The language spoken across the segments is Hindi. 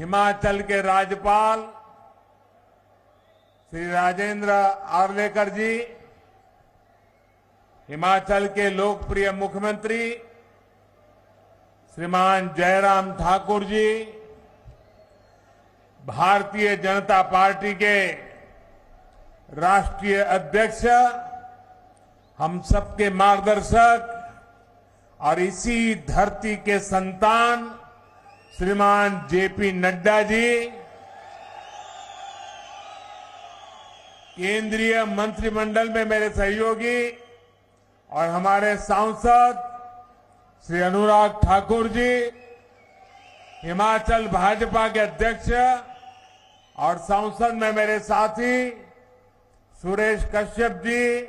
हिमाचल के राज्यपाल श्री राजेंद्र आर्लेकर जी, हिमाचल के लोकप्रिय मुख्यमंत्री श्रीमान जयराम ठाकुर जी, भारतीय जनता पार्टी के राष्ट्रीय अध्यक्ष, हम सबके मार्गदर्शक और इसी धरती के संतान श्रीमान जेपी नड्डा जी, केंद्रीय मंत्रिमंडल में मेरे सहयोगी और हमारे सांसद श्री अनुराग ठाकुर जी, हिमाचल भाजपा के अध्यक्ष और संसद में मेरे साथी सुरेश कश्यप जी,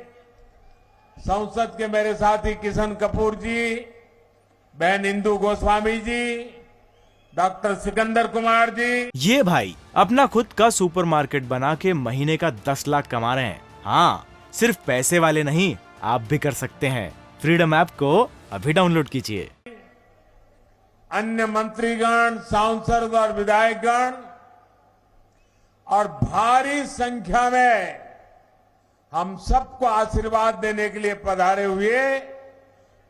संसद के मेरे साथी किशन कपूर जी, बहन इंदु गोस्वामी जी, डॉक्टर सिकंदर कुमार जी। ये भाई अपना खुद का सुपरमार्केट बना के महीने का 10 लाख कमा रहे हैं। हाँ, सिर्फ पैसे वाले नहीं, आप भी कर सकते हैं। फ्रीडम ऐप को अभी डाउनलोड कीजिए। अन्य मंत्रीगण, सांसद और विधायकगण और भारी संख्या में हम सबको आशीर्वाद देने के लिए पधारे हुए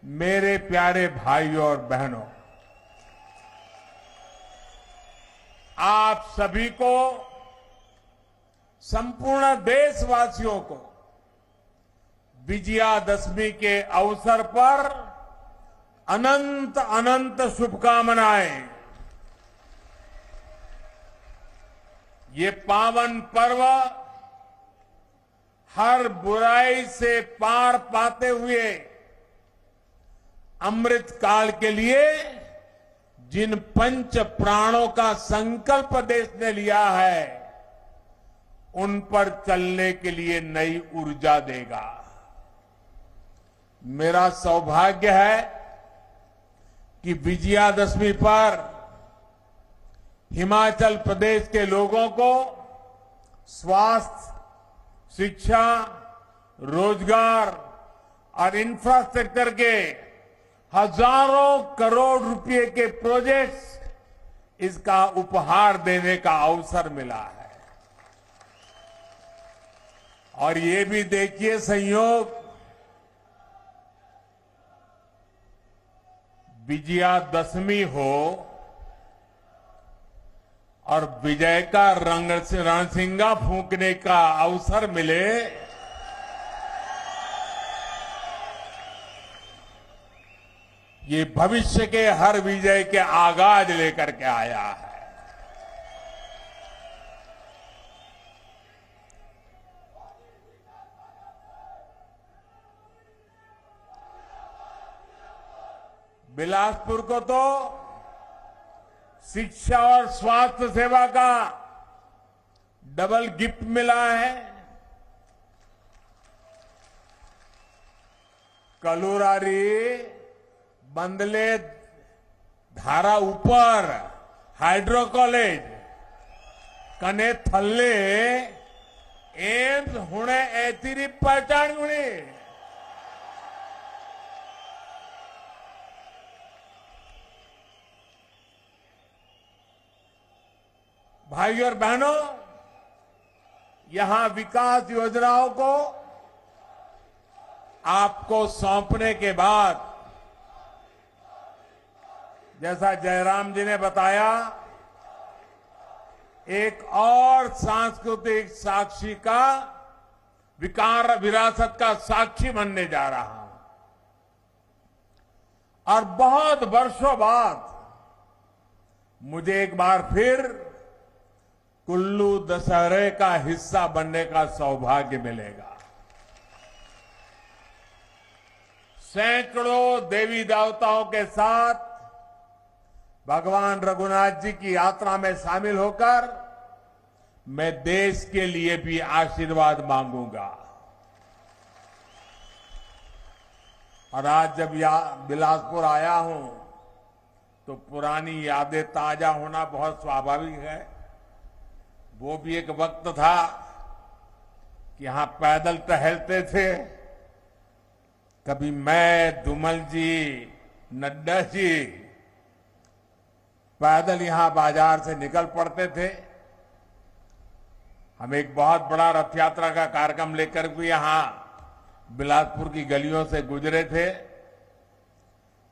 मेरे प्यारे भाइयों और बहनों, आप सभी को, संपूर्ण देशवासियों को विजयादशमी के अवसर पर अनंत अनंत शुभकामनाएं। ये पावन पर्व हर बुराई से पार पाते हुए अमृत काल के लिए जिन पंच प्राणों का संकल्प देश ने लिया है, उन पर चलने के लिए नई ऊर्जा देगा। मेरा सौभाग्य है कि विजयादशमी पर हिमाचल प्रदेश के लोगों को स्वास्थ्य, शिक्षा, रोजगार और इंफ्रास्ट्रक्चर के हजारों करोड़ रुपए के प्रोजेक्ट्स, इसका उपहार देने का अवसर मिला है। और ये भी देखिए संयोग, विजयादशमी हो और विजय का रणसिंगा फूंकने का अवसर मिले, ये भविष्य के हर विजय के आगाज लेकर के आया है। बिलासपुर को तो शिक्षा और स्वास्थ्य सेवा का डबल गिफ्ट मिला है। कलुरारी, बंदले, धारा ऊपर हाइड्रो कॉलेज, कने थल्ले एम्स हुणे ऐतिरी पहचान गुणी। भाइयों और बहनों, यहां विकास योजनाओं को आपको सौंपने के बाद, जैसा जयराम जी ने बताया, एक और सांस्कृतिक साक्षी का विकार विरासत का साक्षी बनने जा रहा हूं। और बहुत वर्षों बाद मुझे एक बार फिर कुल्लू दशहरे का हिस्सा बनने का सौभाग्य मिलेगा। सैकड़ों देवी देवताओं के साथ भगवान रघुनाथ जी की यात्रा में शामिल होकर मैं देश के लिए भी आशीर्वाद मांगूंगा। और आज जब बिलासपुर आया हूं तो पुरानी यादें ताजा होना बहुत स्वाभाविक है। वो भी एक वक्त था कि यहां पैदल टहलते थे। कभी मैं, धूमल जी, नड्डा जी, पैदल यहां बाजार से निकल पड़ते थे। हम एक बहुत बड़ा रथ यात्रा का कार्यक्रम लेकर भी यहां बिलासपुर की गलियों से गुजरे थे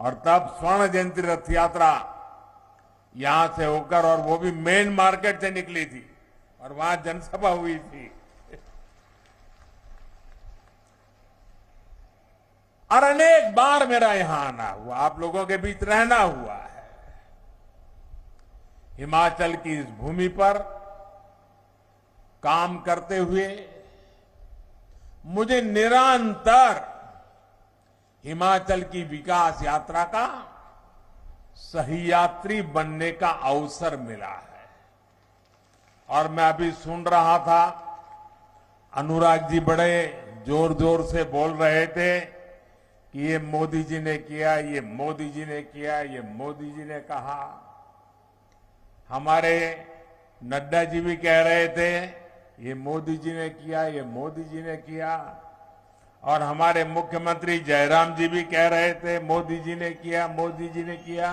और तब स्वर्ण जयंती रथ यात्रा यहां से होकर और वो भी मेन मार्केट से निकली थी और वहां जनसभा हुई थी। और अनेक बार मेरा यहां आना हुआ, आप लोगों के बीच रहना हुआ है। हिमाचल की इस भूमि पर काम करते हुए मुझे निरंतर हिमाचल की विकास यात्रा का सही यात्री बनने का अवसर मिला है। और मैं अभी सुन रहा था, अनुराग जी बड़े जोर जोर से बोल रहे थे कि ये मोदी जी ने किया, ये मोदी जी ने किया, ये मोदी जी ने कहा। हमारे नड्डा जी भी कह रहे थे ये मोदी जी ने किया, ये मोदी जी ने किया। और हमारे मुख्यमंत्री जयराम जी भी कह रहे थे मोदी जी ने किया, मोदी जी ने किया।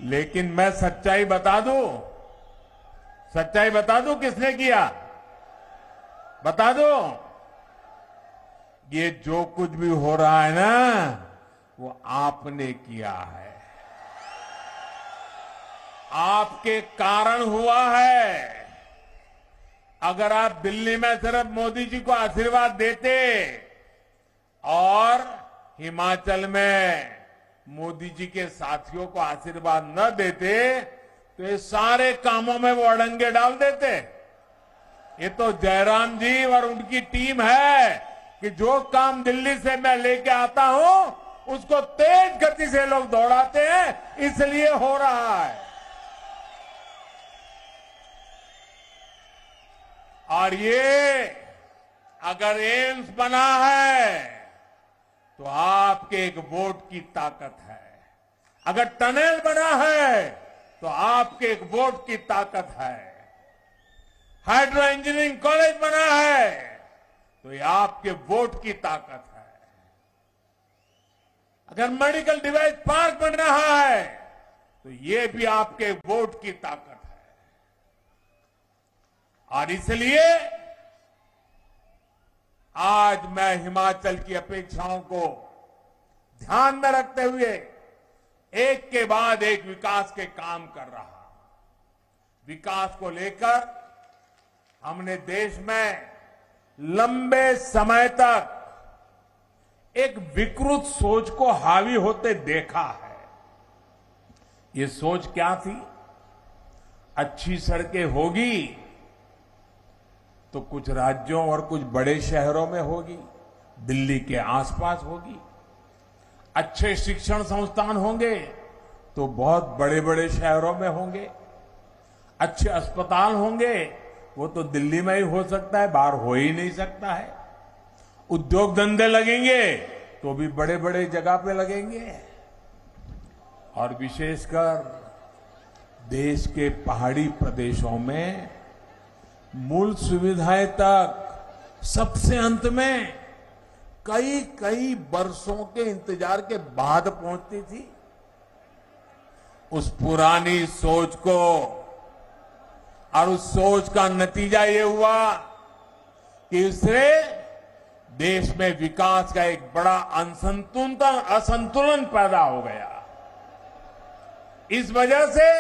लेकिन मैं सच्चाई बता दूं, सच्चाई बता दूं किसने किया, बता दो। ये जो कुछ भी हो रहा है ना, वो आपने किया है, आपके कारण हुआ है। अगर आप दिल्ली में सिर्फ मोदी जी को आशीर्वाद देते और हिमाचल में मोदी जी के साथियों को आशीर्वाद न देते तो ये सारे कामों में वो अड़ंगे डाल देते। ये तो जयराम जी और उनकी टीम है कि जो काम दिल्ली से मैं लेके आता हूं उसको तेज गति से लोग दौड़ाते हैं, इसलिए हो रहा है। और ये अगर एम्स बना है तो आपके एक वोट की ताकत है, अगर टनल बना है तो आपके एक वोट की ताकत है, हाइड्रो इंजीनियरिंग कॉलेज बना है तो ये आपके वोट की ताकत है, अगर मेडिकल डिवाइस पार्क बन रहा है तो ये भी आपके वोट की ताकत है। और इसलिए आज मैं हिमाचल की अपेक्षाओं को ध्यान में रखते हुए एक के बाद एक विकास के काम कर रहा हूं। विकास को लेकर हमने देश में लंबे समय तक एक विकृत सोच को हावी होते देखा है। ये सोच क्या थी? अच्छी सड़कें होगी तो कुछ राज्यों और कुछ बड़े शहरों में होगी, दिल्ली के आसपास होगी। अच्छे शिक्षण संस्थान होंगे तो बहुत बड़े बड़े शहरों में होंगे। अच्छे अस्पताल होंगे वो तो दिल्ली में ही हो सकता है, बाहर हो ही नहीं सकता है। उद्योग धंधे लगेंगे तो भी बड़े बड़े जगह पे लगेंगे। और विशेषकर देश के पहाड़ी प्रदेशों में मूल सुविधाएं तक सबसे अंत में कई कई वर्षों के इंतजार के बाद पहुंचती थी। उस पुरानी सोच को और उस सोच का नतीजा ये हुआ कि इससे देश में विकास का एक बड़ा असंतुलन पैदा हो गया। इस वजह से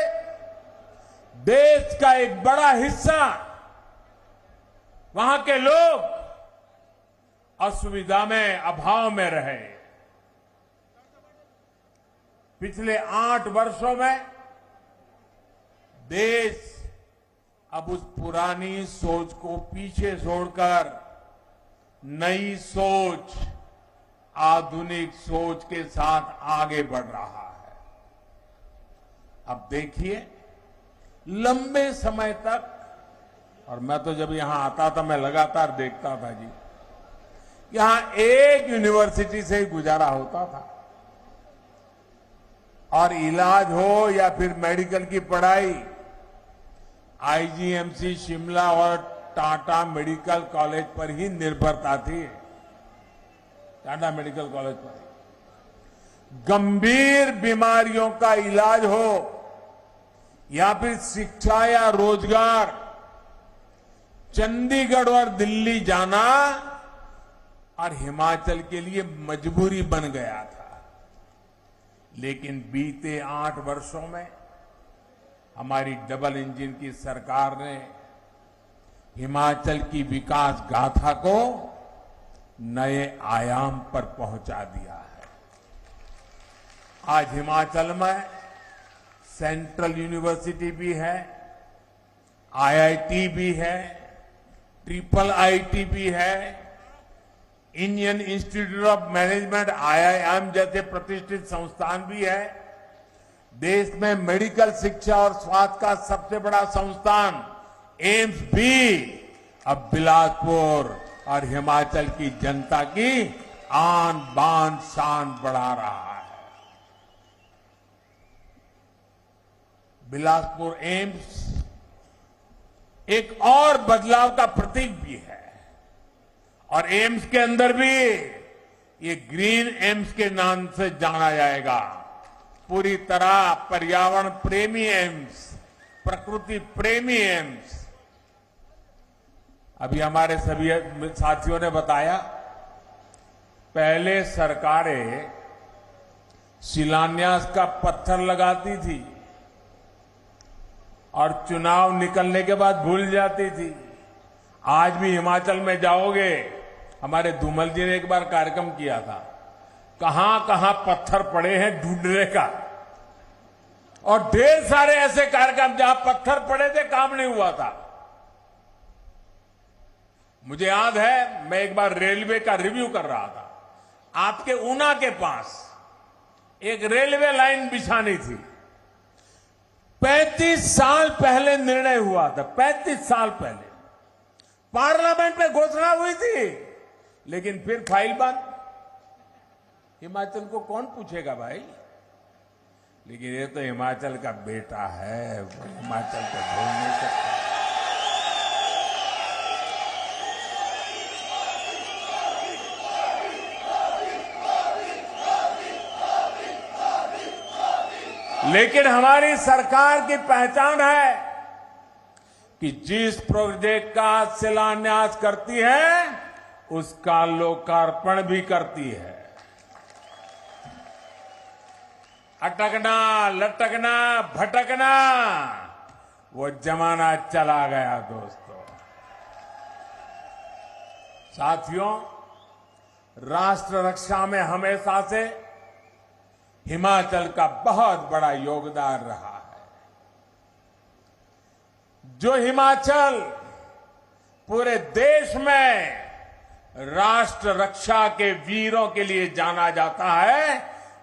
देश का एक बड़ा हिस्सा, वहां के लोग असुविधा में, अभाव में रहे। पिछले 8 वर्षों में देश अब उस पुरानी सोच को पीछे छोड़कर नई सोच, आधुनिक सोच के साथ आगे बढ़ रहा है। अब देखिए, लंबे समय तक, और मैं तो जब यहां आता था मैं लगातार देखता था जी, यहां एक यूनिवर्सिटी से ही गुजारा होता था। और इलाज हो या फिर मेडिकल की पढ़ाई, आईजीएमसी शिमला और टाटा मेडिकल कॉलेज पर ही निर्भरता थी, टाटा मेडिकल कॉलेज पर। गंभीर बीमारियों का इलाज हो या फिर शिक्षा या रोजगार, चंडीगढ़ और दिल्ली जाना और हिमाचल के लिए मजबूरी बन गया था। लेकिन बीते 8 वर्षों में हमारी डबल इंजन की सरकार ने हिमाचल की विकास गाथा को नए आयाम पर पहुंचा दिया है। आज हिमाचल में सेंट्रल यूनिवर्सिटी भी है, आईआईटी भी है, ट्रिपल आईटी भी है, Indian institute of management IIM जैसे प्रतिष्ठित संस्थान भी है। देश में मेडिकल शिक्षा और स्वास्थ्य का सबसे बड़ा संस्थान एम्स भी अब बिलासपुर और हिमाचल की जनता की आन बान शान बढ़ा रहा है। बिलासपुर एम्स एक और बदलाव का प्रतीक भी है और एम्स के अंदर भी ये ग्रीन एम्स के नाम से जाना जाएगा। पूरी तरह पर्यावरण प्रेमी एम्स, प्रकृति प्रेमी एम्स। अभी हमारे सभी साथियों ने बताया, पहले सरकारें शिलान्यास का पत्थर लगाती थी और चुनाव निकलने के बाद भूल जाती थी। आज भी हिमाचल में जाओगे, हमारे धूमल जी ने एक बार कार्यक्रम किया था, कहां कहां पत्थर पड़े हैं ढूंढने का, और ढेर सारे ऐसे कार्यक्रम जहां पत्थर पड़े थे, काम नहीं हुआ था। मुझे याद है, मैं एक बार रेलवे का रिव्यू कर रहा था। आपके ऊना के पास एक रेलवे लाइन बिछानी थी। 35 साल पहले निर्णय हुआ था, 35 साल पहले पार्लियामेंट में घोषणा हुई थी, लेकिन फिर फाइल बंद। हिमाचल को कौन पूछेगा भाई? लेकिन ये तो हिमाचल का बेटा है, वो हिमाचल को भूल नहीं सकता। लेकिन हमारी सरकार की पहचान है कि जिस प्रोजेक्ट का शिलान्यास करती है उसका लोकार्पण भी करती है। अटकना, लटकना, भटकना वो जमाना चला गया दोस्तों। साथियों, राष्ट्र रक्षा में हमेशा से हिमाचल का बहुत बड़ा योगदान रहा है। जो हिमाचल पूरे देश में राष्ट्र रक्षा के वीरों के लिए जाना जाता है,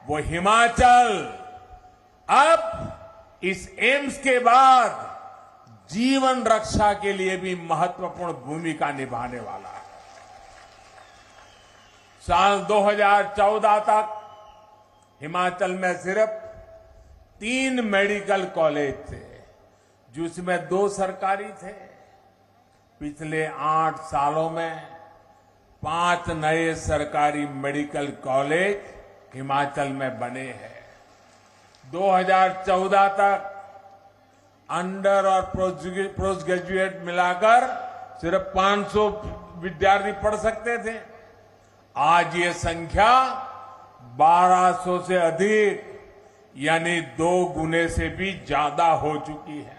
वो हिमाचल अब इस एम्स के बाद जीवन रक्षा के लिए भी महत्वपूर्ण भूमिका निभाने वाला है। साल 2014 तक हिमाचल में सिर्फ 3 मेडिकल कॉलेज थे, जिसमें 2 सरकारी थे। पिछले 8 सालों में 5 नए सरकारी मेडिकल कॉलेज हिमाचल में बने हैं। 2014 तक अंडर और पोस्ट ग्रेजुएट मिलाकर सिर्फ 500 विद्यार्थी पढ़ सकते थे। आज ये संख्या 1200 से अधिक, यानी 2 गुने से भी ज्यादा हो चुकी है।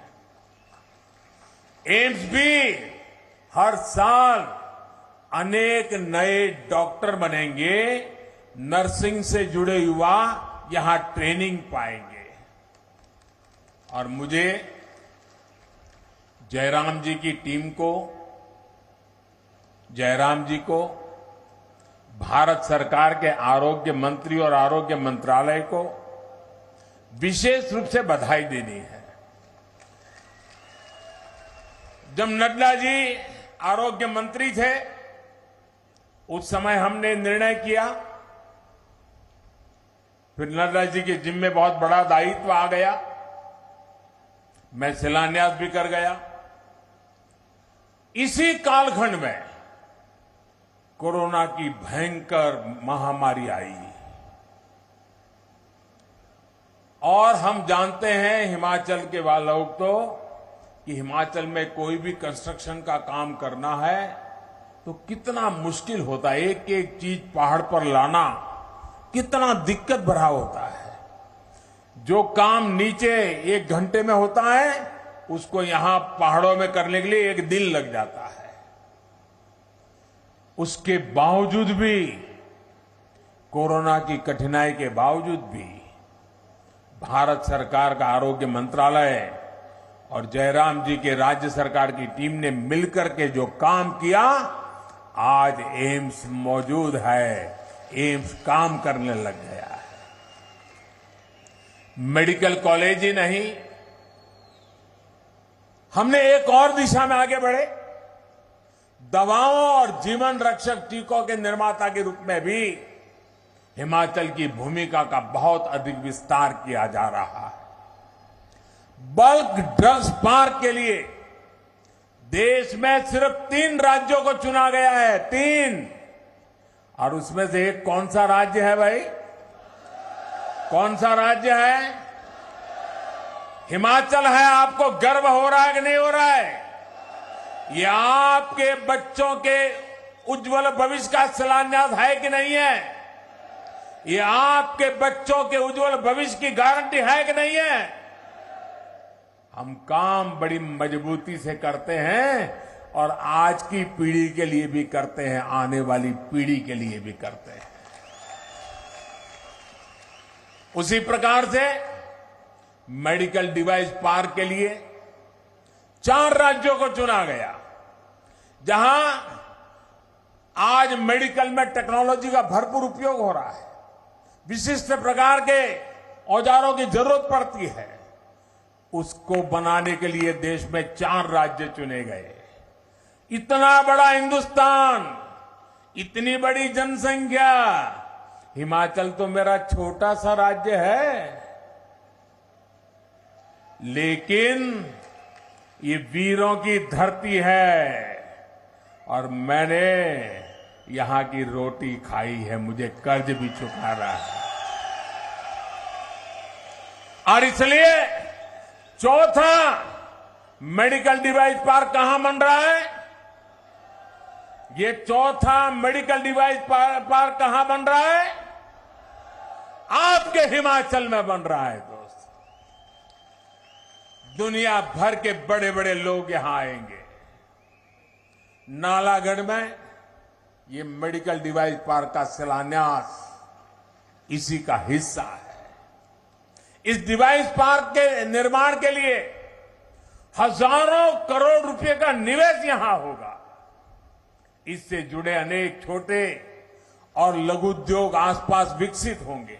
एम्स भी हर साल अनेक नए डॉक्टर बनेंगे, नर्सिंग से जुड़े युवा यहां ट्रेनिंग पाएंगे। और मुझे जयराम जी की टीम को, जयराम जी को, भारत सरकार के आरोग्य मंत्री और आरोग्य मंत्रालय को विशेष रूप से बधाई देनी है। जब नड्डा जी आरोग्य मंत्री थे, उस समय हमने निर्णय किया, फिर नड्डा जी के जिम्मे बहुत बड़ा दायित्व आ गया, मैं शिलान्यास भी कर गया। इसी कालखंड में कोरोना की भयंकर महामारी आई और हम जानते हैं हिमाचल के वाले लोग तो कि हिमाचल में कोई भी कंस्ट्रक्शन का काम करना है तो कितना मुश्किल होता है। एक एक चीज पहाड़ पर लाना कितना दिक्कत भरा होता है। जो काम नीचे 1 घंटे में होता है उसको यहां पहाड़ों में करने के लिए 1 दिन लग जाता है। उसके बावजूद भी, कोरोना की कठिनाई के बावजूद भी भारत सरकार का आरोग्य मंत्रालय और जयराम जी के राज्य सरकार की टीम ने मिलकर के जो काम किया, आज एम्स मौजूद है, एम्स काम करने लग गया है। मेडिकल कॉलेज ही नहीं, हमने एक और दिशा में आगे बढ़े। दवाओं और जीवन रक्षक टीकों के निर्माता के रूप में भी हिमाचल की भूमिका का बहुत अधिक विस्तार किया जा रहा है। बल्क ड्रग्स पार्क के लिए देश में सिर्फ 3 राज्यों को चुना गया है, 3। और उसमें से एक कौन सा राज्य है भाई? कौन सा राज्य है? हिमाचल है। आपको गर्व हो रहा है कि नहीं हो रहा है? ये आपके बच्चों के उज्जवल भविष्य का शिलान्यास है कि नहीं है? ये आपके बच्चों के उज्जवल भविष्य की गारंटी है कि नहीं है? हम काम बड़ी मजबूती से करते हैं और आज की पीढ़ी के लिए भी करते हैं, आने वाली पीढ़ी के लिए भी करते हैं। उसी प्रकार से मेडिकल डिवाइस पार्क के लिए 4 राज्यों को चुना गया, जहां आज मेडिकल में टेक्नोलॉजी का भरपूर उपयोग हो रहा है। विशिष्ट प्रकार के औजारों की जरूरत पड़ती है, उसको बनाने के लिए देश में 4 राज्य चुने गए। इतना बड़ा हिंदुस्तान, इतनी बड़ी जनसंख्या, हिमाचल तो मेरा छोटा सा राज्य है, लेकिन ये वीरों की धरती है और मैंने यहां की रोटी खाई है, मुझे कर्ज भी चुका रहा है। और इसलिए चौथा मेडिकल डिवाइस पार्क कहां बन रहा है? ये चौथा मेडिकल डिवाइस पार्क कहां बन रहा है? आपके हिमाचल में बन रहा है दोस्त। दुनिया भर के बड़े बड़े लोग यहां आएंगे। नालागढ़ में ये मेडिकल डिवाइस पार्क का शिलान्यास इसी का हिस्सा है। इस डिवाइस पार्क के निर्माण के लिए हजारों करोड़ रुपए का निवेश यहां होगा। इससे जुड़े अनेक छोटे और लघु उद्योग आसपास विकसित होंगे।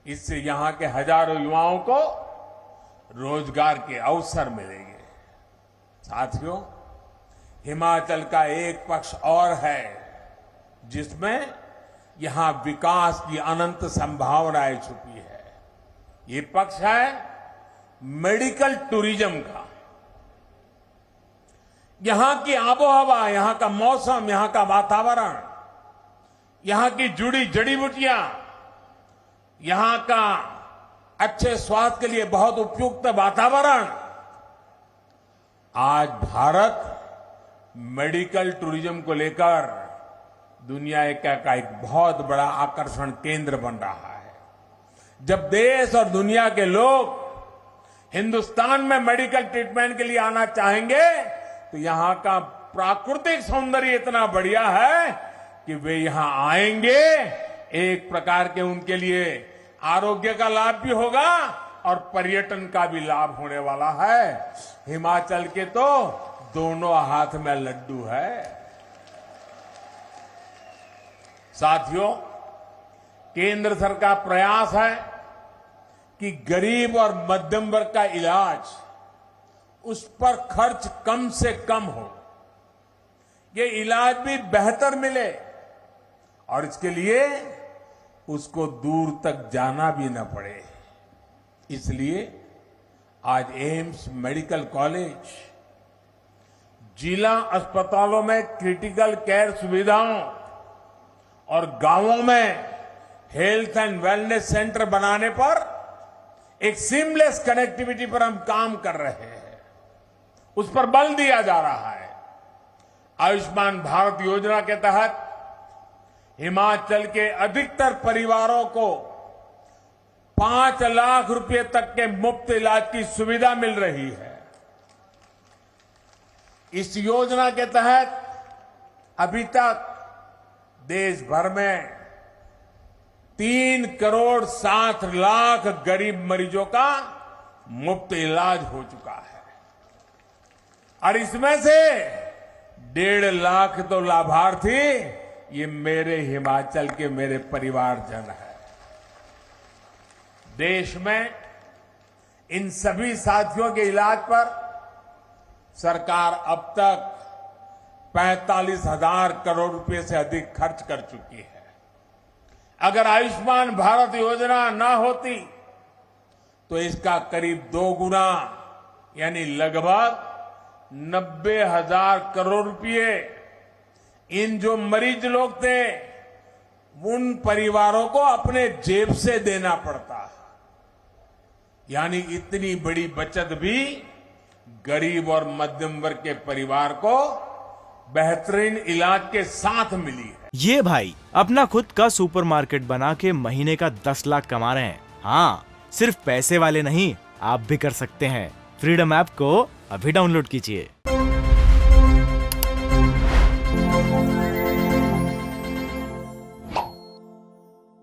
इससे यहां के हजारों युवाओं को रोजगार के अवसर मिलेंगे। साथियों, हिमाचल का एक पक्ष और है जिसमें यहां विकास की अनंत संभावनाएं छुपी है। ये पक्ष है मेडिकल टूरिज्म का। यहां की आबोहवा, यहां का मौसम, यहां का वातावरण, यहां की जुड़ी जड़ी बूटियां, यहां का अच्छे स्वास्थ्य के लिए बहुत उपयुक्त वातावरण, आज भारत मेडिकल टूरिज्म को लेकर दुनिया का एक बहुत बड़ा आकर्षण केंद्र बन रहा है। जब देश और दुनिया के लोग हिंदुस्तान में मेडिकल ट्रीटमेंट के लिए आना चाहेंगे तो यहां का प्राकृतिक सौंदर्य इतना बढ़िया है कि वे यहां आएंगे। एक प्रकार के उनके लिए आरोग्य का लाभ भी होगा और पर्यटन का भी लाभ होने वाला है। हिमाचल के तो दोनों हाथ में लड्डू है। साथियों, केंद्र सरकार प्रयास है कि गरीब और मध्यम वर्ग का इलाज, उस पर खर्च कम से कम हो, ये इलाज भी बेहतर मिले और इसके लिए उसको दूर तक जाना भी न पड़े। इसलिए आज एम्स मेडिकल कॉलेज जिला अस्पतालों में क्रिटिकल केयर सुविधाओं और गांवों में हेल्थ एंड वेलनेस सेंटर बनाने पर एक सीमलेस कनेक्टिविटी पर हम काम कर रहे हैं, उस पर बल दिया जा रहा है। आयुष्मान भारत योजना के तहत हिमाचल के अधिकतर परिवारों को 5 लाख रुपए तक के मुफ्त इलाज की सुविधा मिल रही है। इस योजना के तहत अभी तक देश भर में 3 करोड़ 60 लाख गरीब मरीजों का मुफ्त इलाज हो चुका है और इसमें से 1.5 लाख तो लाभार्थी ये मेरे हिमाचल के मेरे परिवारजन है। देश में इन सभी साथियों के इलाज पर सरकार अब तक 45,000 करोड़ रुपए से अधिक खर्च कर चुकी है। अगर आयुष्मान भारत योजना ना होती तो इसका करीब 2 गुना यानी लगभग 90,000 करोड़ रुपए इन जो मरीज लोग थे उन परिवारों को अपने जेब से देना पड़ता। यानी इतनी बड़ी बचत भी गरीब और मध्यम वर्ग के परिवार को बेहतरीन इलाज के साथ मिली है। ये भाई अपना खुद का सुपरमार्केट बना के महीने का 10 लाख कमा रहे हैं। हाँ, सिर्फ पैसे वाले नहीं, आप भी कर सकते हैं। फ्रीडम ऐप को अभी डाउनलोड कीजिए।